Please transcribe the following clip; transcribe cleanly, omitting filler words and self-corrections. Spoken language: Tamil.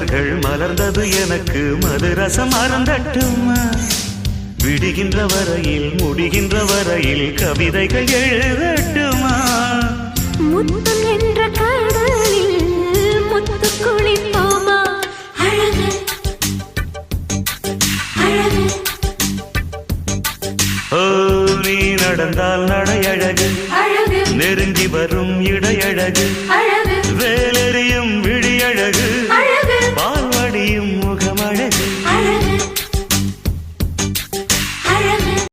மலர்கள் மலர்ந்தது எனக்கு மதுரசம் அருந்தட்டுமா விடுகின்ற வரையில் முடிகின்ற வரையில் கவிதைகள் எழுதட்டுமா முத்தம் என்ற கடலில் முத்து குளிப்போமா அழகு அழகு ஓ நீ நடந்தால் நடையழகு அழகு நெருங்கி வரும் இடையழகு அழகு வேலெறியும் விழியழகு அழகு பால்வடியும்